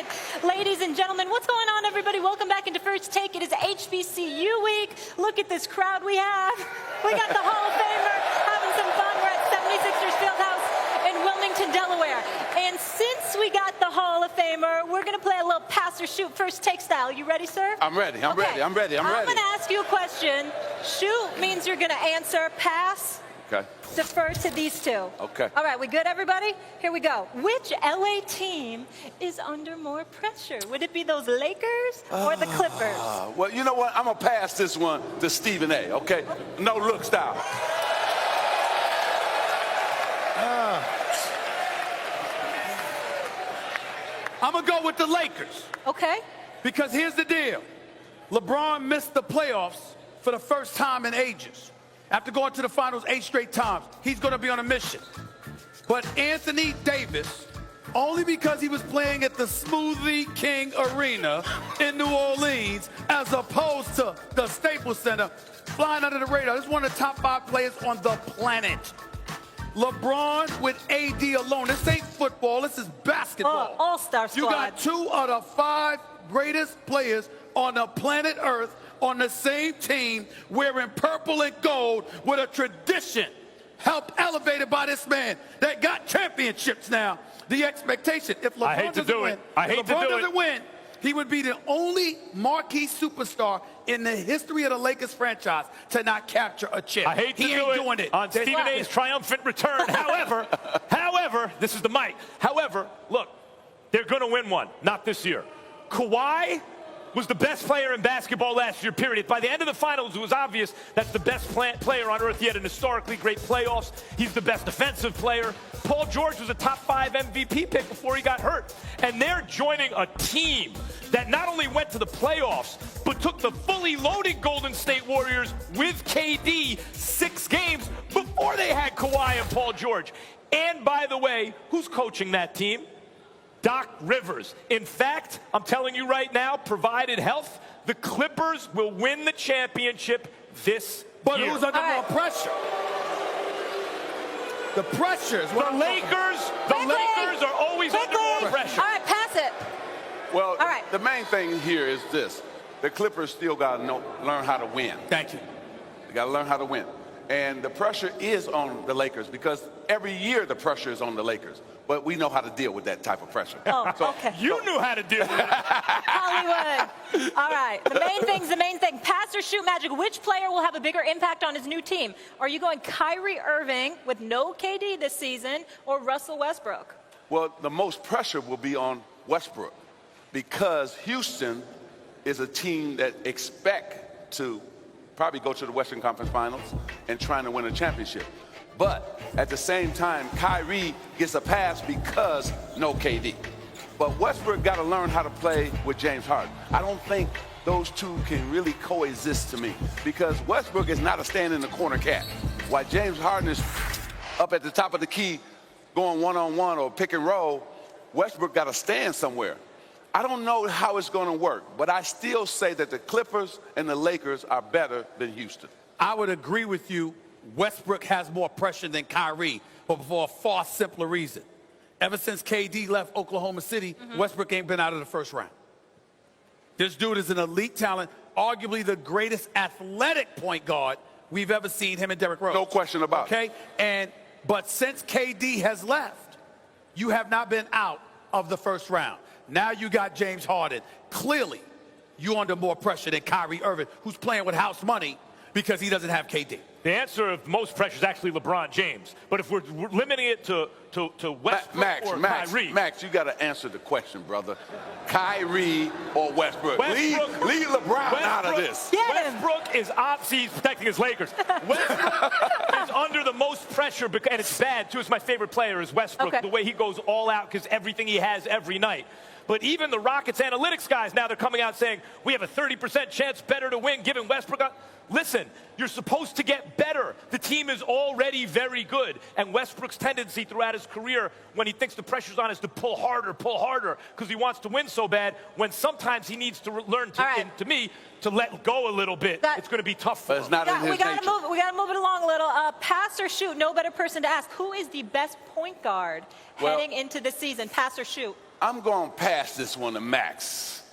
it. Ladies and gentlemen, what's going on, everybody? Welcome back into First Take. It is HBCU week. Look at this crowd we have. We got the Hall of Famer having some fun. We're at 76ers Fieldhouse in Wilmington, Delaware. And since we got the Hall of Famer, we're going to play a little pass or shoot First Take style. You ready, sir? I'm ready. I'm ready. I'm ready. I'm going to ask you a question. Shoot means you're going to answer. Pass. Okay. Defer to these two. Okay. All right, we good, everybody? Here we go. Which LA team is under more pressure? Would it be those Lakers or the Clippers? Well, you know what? I'm going to pass this one to Stephen A., okay? No look style. I'm going to go with the Lakers. Okay. Because here's the deal. LeBron missed the playoffs for the first time in ages. After going to the finals 8 straight times, he's going to be on a mission. But Anthony Davis, only because he was playing at the Smoothie King Arena in New Orleans, as opposed to the Staples Center, flying under the radar. This is one of the top 5 players on the planet. LeBron with AD alone. This ain't football. This is basketball. All-star squad. You got 2 of the 5 greatest players on the planet Earth on the same team, wearing purple and gold with a tradition helped elevated by this man that got championships now. The expectation, if LeBron doesn't win, he would be the only marquee superstar in the history of the Lakers franchise to not capture a chip. I hate to he do ain't it doing it on Stephen A's triumphant return. However, this is the mic. However, look, they're going to win one. Not this year. Kawhi was the best player in basketball last year, period. By the end of the finals, it was obvious that's the best player on earth. He had an historically great playoffs. He's the best defensive player. Paul George was a top 5 MVP pick before he got hurt. And they're joining a team that not only went to the playoffs, but took the fully loaded Golden State Warriors with KD 6 games before they had Kawhi and Paul George. And by the way, who's coaching that team? Doc Rivers. In fact, I'm telling you right now, provided health, the Clippers will win the championship this year. But who's under more pressure? The pressure is what The Lakers are always under more pressure. All right, pass it. Well, All right. the main thing here is this. The Clippers still got to learn how to win. Thank you. They got to learn how to win. And the pressure is on the Lakers because every year the pressure is on the Lakers. But we know how to deal with that type of pressure. Oh, okay. You knew how to deal with it. Hollywood. All right. The main thing's the main thing. Pass or shoot, Magic. Which player will have a bigger impact on his new team? Are you going Kyrie Irving with no KD this season or Russell Westbrook? Well, the most pressure will be on Westbrook because Houston is a team that expect to probably go to the Western Conference Finals and trying to win a championship. But at the same time, Kyrie gets a pass because no KD. But Westbrook got to learn how to play with James Harden. I don't think those two can really coexist to me because Westbrook is not a stand-in-the-corner cat. While James Harden is up at the top of the key going one-on-one or pick and roll, Westbrook got to stand somewhere. I don't know how it's going to work, but I still say that the Clippers and the Lakers are better than Houston. I would agree with you. Westbrook has more pressure than Kyrie, but for a far simpler reason. Ever since KD left Oklahoma City, Westbrook ain't been out of the first round. This dude is an elite talent, arguably the greatest athletic point guard we've ever seen, him and Derrick Rose. No question about it. Okay? But since KD has left, you have not been out of the first round. Now you got James Harden. Clearly, you're under more pressure than Kyrie Irving, who's playing with house money because he doesn't have KD. The answer of most pressure is actually LeBron James. But if we're limiting it to Westbrook or Kyrie. Max, you got to answer the question, brother. Kyrie or Westbrook? Leave LeBron out of this. Westbrook is obviously he's protecting his Lakers. Westbrook is under the most pressure, and it's bad, too. It's my favorite player is Westbrook, the way he goes all out because everything he has every night. But even the Rockets analytics guys, now they're coming out saying, we have a 30% chance better to win given Westbrook. Listen, you're supposed to get better. The team is already very good. And Westbrook's tendency throughout his career, when he thinks the pressure's on, is to pull harder, because he wants to win so bad, when sometimes he needs to learn to let go a little bit. It's going to be tough for him. It's not in his nature. We got to move it along a little. Pass or shoot, no better person to ask. Who is the best point guard heading into the season? Pass or shoot? I'm going to pass this one to Max.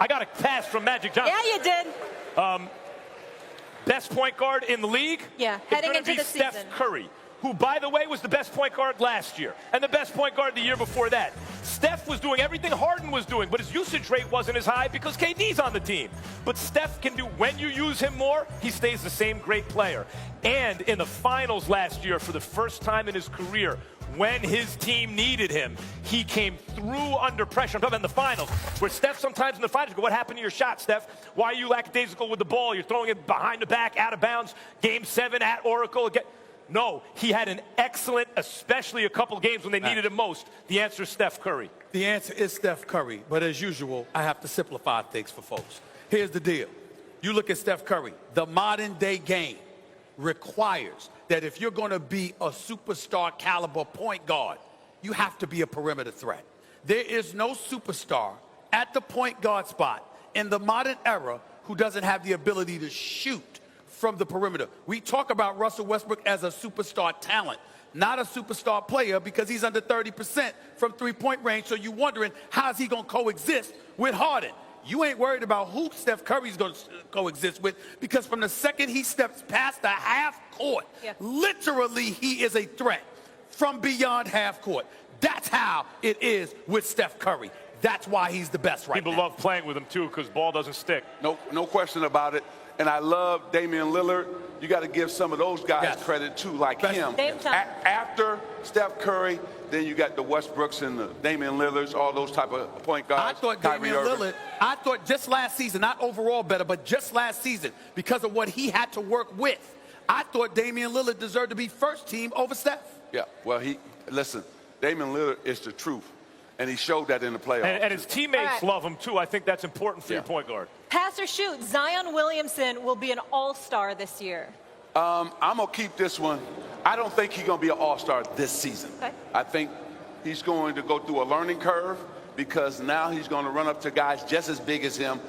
I got a pass from Magic Johnson. Yeah, you did. Best point guard in the league? Yeah, It's heading gonna into be the Steph season. Curry, who, by the way, was the best point guard last year and the best point guard the year before that. Steph was doing everything Harden was doing, but his usage rate wasn't as high because KD's on the team. But Steph can do, when you use him more, he stays the same great player. And in the finals last year, for the first time in his career, when his team needed him, he came through under pressure. I'm talking about in the finals, where Steph sometimes in the finals go, what happened to your shot, Steph? Why are you lackadaisical with the ball? You're throwing it behind the back, out of bounds. Game 7 at Oracle. No, he had an excellent, especially a couple games when they needed him most. The answer is Steph Curry. The answer is Steph Curry, but as usual, I have to simplify things for folks. Here's the deal. You look at Steph Curry. The modern day game requires that if you're going to be a superstar caliber point guard, you have to be a perimeter threat. There is no superstar at the point guard spot in the modern era who doesn't have the ability to shoot from the perimeter. We talk about Russell Westbrook as a superstar talent, not a superstar player, because he's under 30% from three-point range. So you're wondering, how's he going to coexist with Harden? You ain't worried about who Steph Curry's going to coexist with, because from the second he steps past the half court, literally he is a threat from beyond half court. That's how it is with Steph Curry. That's why he's the best right now. People love playing with him, too, because ball doesn't stick. No question about it. And I love Damian Lillard. You got to give some of those guys credit, too, like him. After Steph Curry, then you got the Westbrooks and the Damian Lillards, all those type of point guards. I thought Damian Lillard, I thought just last season, not overall better, but just last season, because of what he had to work with, I thought Damian Lillard deserved to be first team over Steph. Yeah, well, listen, Damian Lillard is the truth. And he showed that in the playoffs. And his teammates love him, too. I think that's important for your point guard. Pass or shoot, Zion Williamson will be an all-star this year. I'm going to keep this one. I don't think he's going to be an all-star this season. Okay. I think he's going to go through a learning curve, because now he's going to run up to guys just as big as him,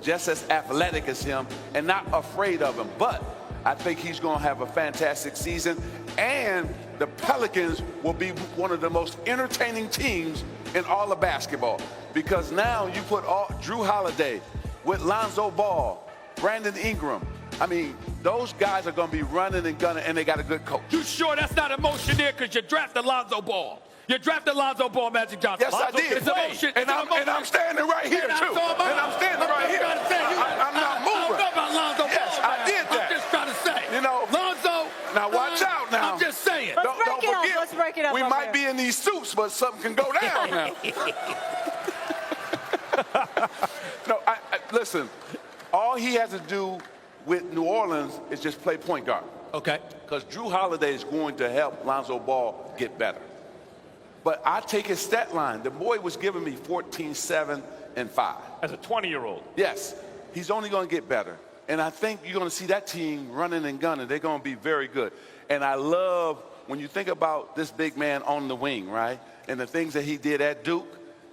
just as athletic as him, and not afraid of him. But I think he's going to have a fantastic season, and the Pelicans will be one of the most entertaining teams in all of basketball, because now you put Drew Holiday with Lonzo Ball, Brandon Ingram. I mean, those guys are going to be running and gunning, and they got a good coach. You sure that's not emotion there, because you drafted Lonzo Ball? You drafted Lonzo Ball, Magic Johnson. Yes, I did. It's emotion. And I'm standing right here, too. And I'm standing right here. I'm not moving. I don't know about Lonzo Ball. Yes, I did that. I'm just trying to say. You know, Lonzo. Now, watch out now. I'm just saying. Don't forget, Let's break it up. we might be in these suits, but something can go down now. No, listen, all he has to do with New Orleans is just play point guard. Okay. Because Drew Holiday is going to help Lonzo Ball get better. But I take his stat line. The boy was giving me 14, 7, and 5. As a 20-year-old. Yes, he's only going to get better. And I think you're going to see that team running and gunning. They're going to be very good. And I love when you think about this big man on the wing, right? And the things that he did at Duke,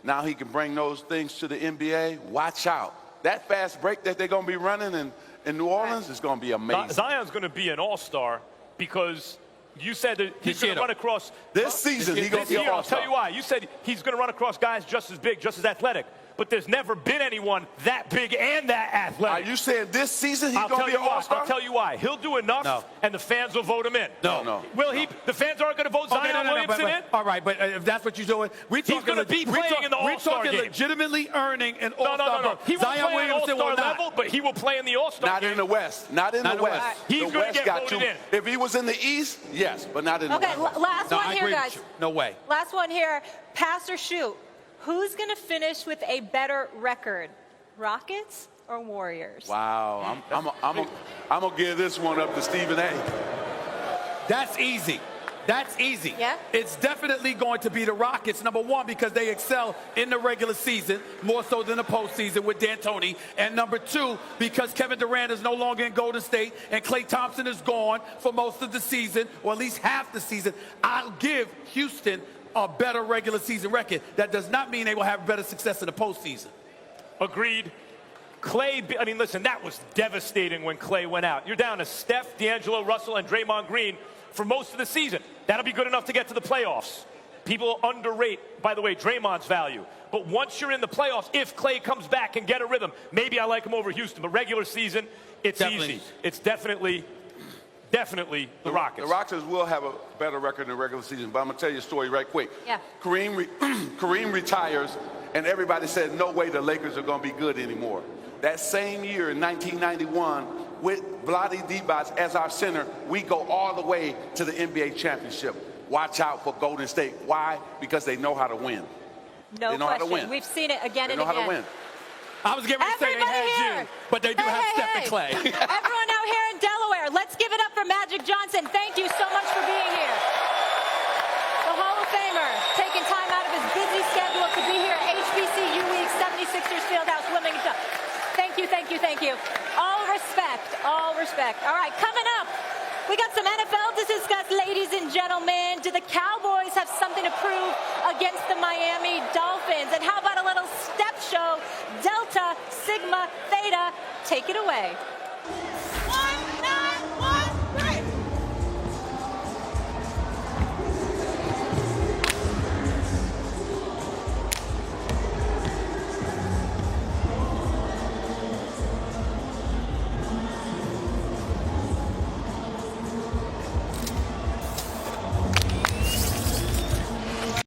now he can bring those things to the NBA. Watch out. That fast break that they're going to be running in New Orleans is going to be amazing. Zion's going to be an all-star because you said that he's going to run across. This season, he's going to be an all-star. I'll tell you why. You said he's going to run across guys just as big, just as athletic. But there's never been anyone that big and that athletic. Are you saying this season he's going to be an all-star? I'll tell you why. He'll do enough, and the fans will vote him in. No. Will he? The fans aren't going to vote Zion Williamson in? All right, but if that's what you're doing, he's going to be playing in the All-Star game. We're talking legitimately earning an All-Star. No. He won't play at All-Star level, but he will play in the All-Star game. Not in the West. Not in the West. He's going to get voted in. If he was in the East, yes, but not in the West. Okay, last one here, guys. No way. Last one here. Pass or shoot. Who's going to finish with a better record, Rockets or Warriors? Wow, I'm gonna give this one up to Stephen A. That's easy. That's easy. Yeah? It's definitely going to be the Rockets, number one, because they excel in the regular season, more so than the postseason with D'Antoni. And number two, because Kevin Durant is no longer in Golden State and Klay Thompson is gone for most of the season, or at least half the season. I'll give Houston a better regular season record. That does not mean they will have better success in the postseason. Agreed. Klay, I mean, listen, that was devastating when Klay went out. You're down to Steph, D'Angelo Russell, and Draymond Green for most of the season. That'll be good enough to get to the playoffs. People underrate, by the way, Draymond's value. But once you're in the playoffs, if Clay comes back and get a rhythm, maybe I like him over Houston. But regular season, it's easy. It's definitely the Rockets. The Rockets will have a better record in the regular season, but I'm going to tell you a story right quick. Yeah. Kareem retires, and everybody said, no way the Lakers are going to be good anymore. That same year in 1991, with Vlade Divac as our center, we go all the way to the NBA championship. Watch out for Golden State. Why? Because they know how to win. No they know question. How to win. We've seen it again They and know again. how to win. I was getting ready to say they Everybody had here. you, but they do have Steph and Clay. Everyone out here in Delaware, let's give it up for Magic Johnson. Thank you so much for being here. The Hall of Famer taking time out of his busy schedule to be here at HBCU Week, 76ers Fieldhouse, Wilmington. Thank you, thank you, thank you. All respect, all respect. All right, coming up, we got some NFL to discuss, ladies and gentlemen. Do the Cowboys have something to prove against the Miami Dolphins? And how about a little step show? Delta, Sigma, Theta, take it away.